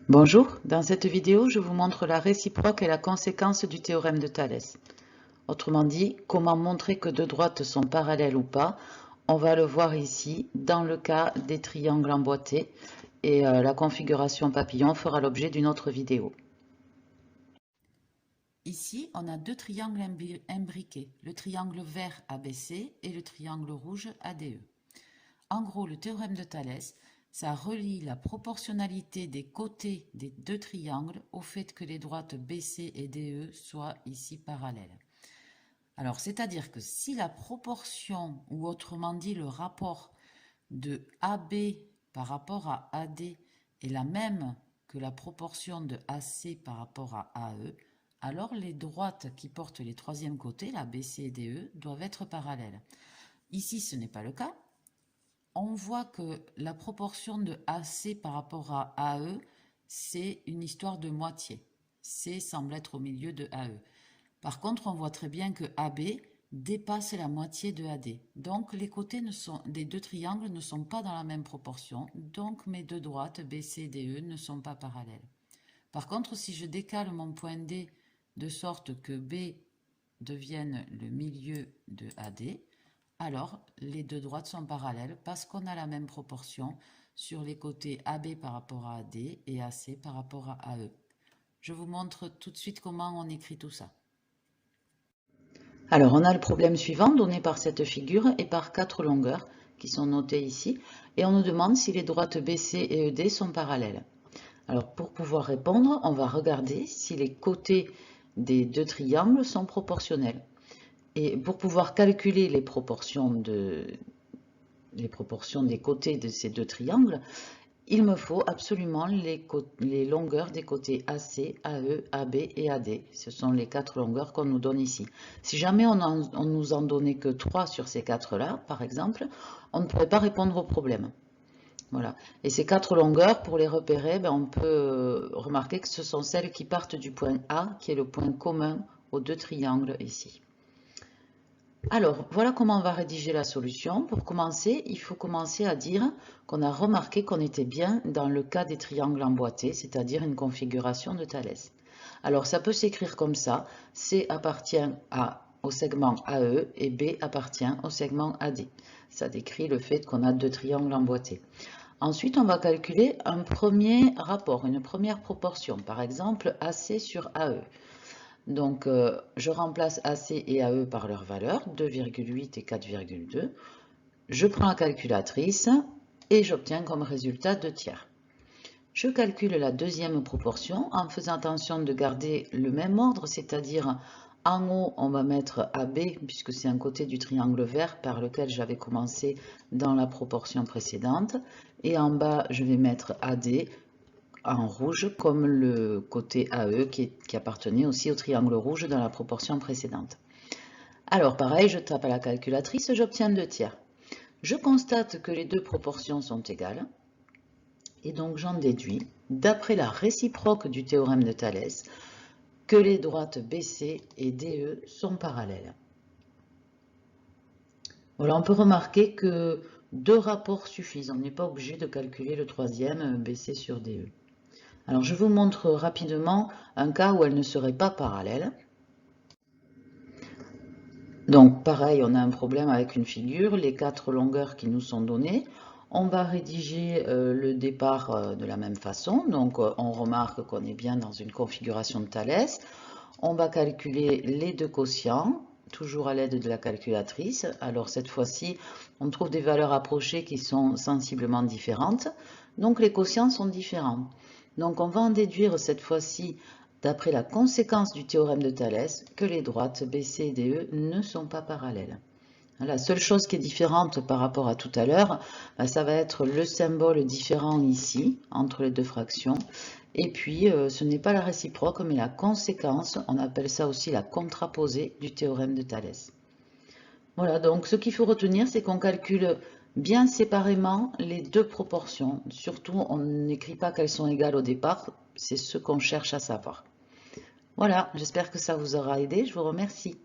Bonjour, dans cette vidéo, je vous montre la réciproque et la conséquence du théorème de Thalès. Autrement dit, comment montrer que deux droites sont parallèles ou pas. On va le voir ici dans le cas des triangles emboîtés et la configuration papillon fera l'objet d'une autre vidéo. Ici, on a deux triangles imbriqués, le triangle vert ABC et le triangle rouge ADE. En gros, le théorème de Thalès, ça relie la proportionnalité des côtés des deux triangles au fait que les droites BC et DE soient ici parallèles. Alors, c'est-à-dire que si la proportion, ou autrement dit le rapport de AB par rapport à AD est la même que la proportion de AC par rapport à AE, alors les droites qui portent les troisièmes côtés, la BC et DE, doivent être parallèles. Ici, ce n'est pas le cas. On voit que la proportion de AC par rapport à AE, c'est une histoire de moitié. C semble être au milieu de AE. Par contre, on voit très bien que AB dépasse la moitié de AD. Donc, les côtés des deux triangles ne sont pas dans la même proportion. Donc, mes deux droites, BC et DE, ne sont pas parallèles. Par contre, si je décale mon point D de sorte que B devienne le milieu de AD, alors les deux droites sont parallèles parce qu'on a la même proportion sur les côtés AB par rapport à AD et AC par rapport à AE. Je vous montre tout de suite comment on écrit tout ça. Alors, on a le problème suivant donné par cette figure et par quatre longueurs qui sont notées ici, et on nous demande si les droites BC et ED sont parallèles. Alors, pour pouvoir répondre, on va regarder si les côtés des deux triangles sont proportionnels. Et pour pouvoir calculer les proportions des côtés de ces deux triangles, il me faut absolument les longueurs des côtés AC, AE, AB et AD. Ce sont les quatre longueurs qu'on nous donne ici. Si jamais on nous en donnait que 3 sur ces quatre-là, par exemple, on ne pourrait pas répondre au problème. Voilà. Et ces quatre longueurs, pour les repérer, on peut remarquer que ce sont celles qui partent du point A, qui est le point commun aux deux triangles ici. Alors, voilà comment on va rédiger la solution. Pour commencer, il faut commencer à dire qu'on a remarqué qu'on était bien dans le cas des triangles emboîtés, c'est-à-dire une configuration de Thalès. Alors, ça peut s'écrire comme ça. C appartient au segment AE et B appartient au segment AD. Ça décrit le fait qu'on a deux triangles emboîtés. Ensuite, on va calculer un premier rapport, une première proportion. Par exemple, AC sur AE. Donc, je remplace AC et AE par leurs valeurs, 2,8 et 4,2. Je prends la calculatrice et j'obtiens comme résultat 2 tiers. Je calcule la deuxième proportion en faisant attention de garder le même ordre, c'est-à-dire en haut, on va mettre AB, puisque c'est un côté du triangle vert par lequel j'avais commencé dans la proportion précédente. Et en bas, je vais mettre AD en rouge comme le côté AE qui appartenait aussi au triangle rouge dans la proportion précédente. Alors pareil, je tape à la calculatrice, j'obtiens 2 tiers. Je constate que les deux proportions sont égales et donc j'en déduis, d'après la réciproque du théorème de Thalès, que les droites BC et DE sont parallèles. Voilà, on peut remarquer que deux rapports suffisent, on n'est pas obligé de calculer le troisième, BC sur DE. Alors, je vous montre rapidement un cas où elles ne seraient pas parallèles. Donc, pareil, on a un problème avec une figure, les quatre longueurs qui nous sont données. On va rédiger le départ de la même façon. Donc, on remarque qu'on est bien dans une configuration de Thalès. On va calculer les deux quotients, toujours à l'aide de la calculatrice. Alors, cette fois-ci, on trouve des valeurs approchées qui sont sensiblement différentes. Donc, les quotients sont différents. Donc, on va en déduire cette fois-ci, d'après la conséquence du théorème de Thalès, que les droites BC et DE ne sont pas parallèles. La seule chose qui est différente par rapport à tout à l'heure, ça va être le symbole différent ici, entre les deux fractions. Et puis, ce n'est pas la réciproque, mais la conséquence, on appelle ça aussi la contraposée du théorème de Thalès. Voilà, donc ce qu'il faut retenir, c'est qu'on calcule bien séparément les deux proportions. Surtout, on n'écrit pas qu'elles sont égales au départ, c'est ce qu'on cherche à savoir. Voilà, j'espère que ça vous aura aidé, je vous remercie.